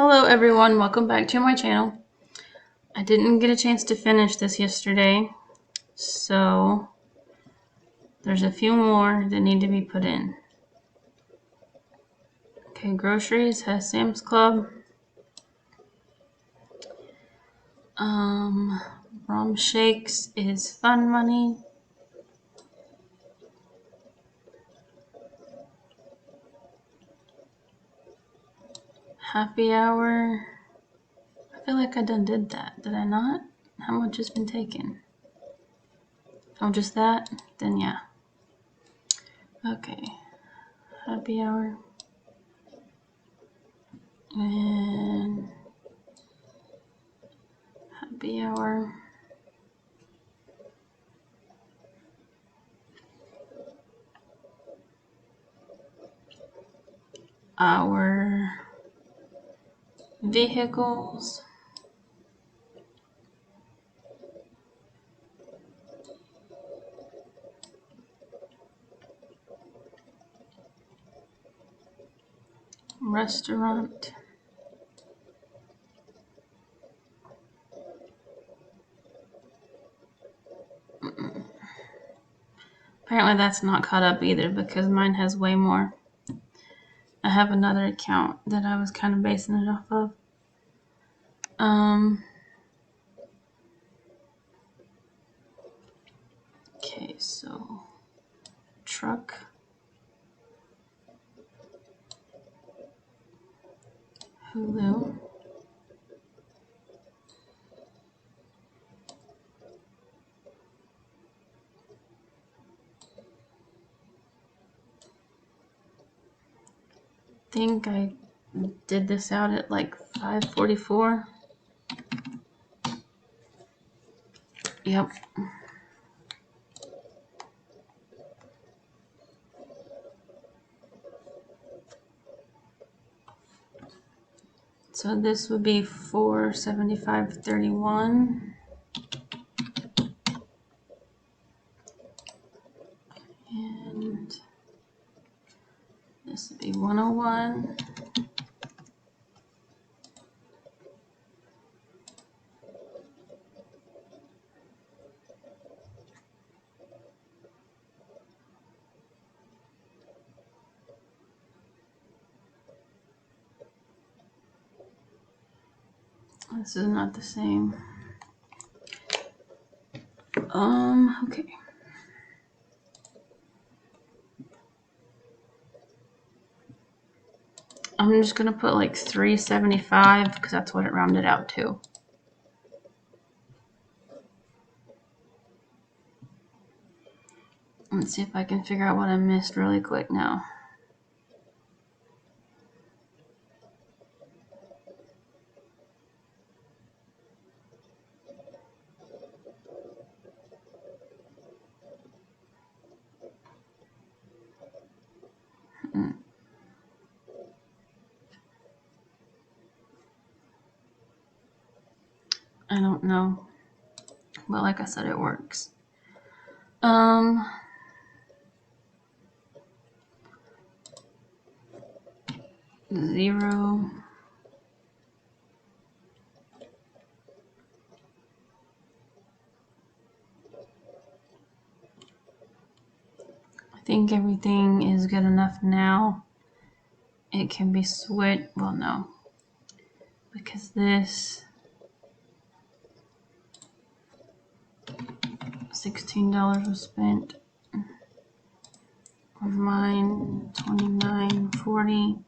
Hello everyone, welcome back to my channel. I didn't get a chance to finish this yesterday, so there's a few more that need to be put in. Okay, groceries has Sam's Club. Rum Shakes is Fun Money. Happy Hour. I feel like I done did that. Did I not? How much has been taken? Oh, just that? Then yeah. Okay. Happy Hour. And Happy Hour. Our vehicles. Restaurant. Apparently that's not caught up either because mine has way more. I have another account that I was kind of basing it off of. Okay, so truck. Hulu. Think I did this out at like 5:44. Yep. So this would be 475.31. And this would be 101. This is not the same. Okay. I'm just gonna put like 375 because that's what it rounded out to. Let's see if I can figure out what I missed really quick now. I don't know. But like I said, it works. 0. I think everything is good enough now. It can be switched. Well, no. Because this $16 was spent on mine, $29.40.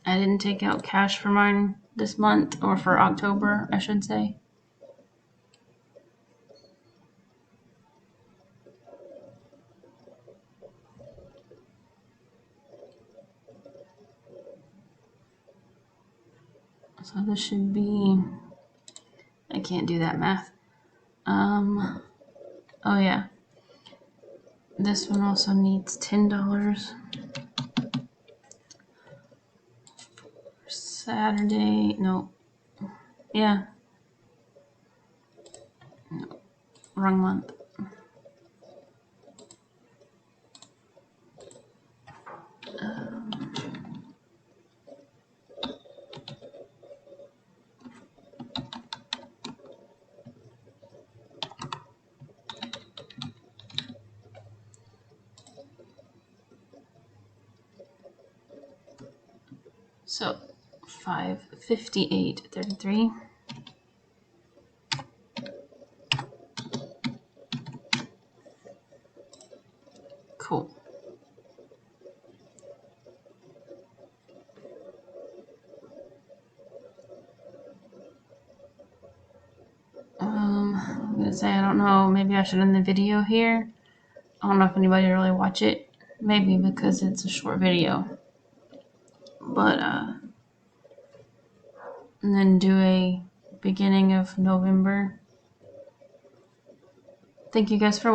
I didn't take out cash for mine this month, or for October, I should say. So this should be, I can't do that math. Oh yeah. This one also needs $10. Saturday, no. Yeah. No, wrong month. So 558.33. Cool. I'm gonna say, I don't know, maybe I should end the video here. I don't know if anybody will really watch it. Maybe because it's a short video. But, and then do a beginning of November. Thank you guys for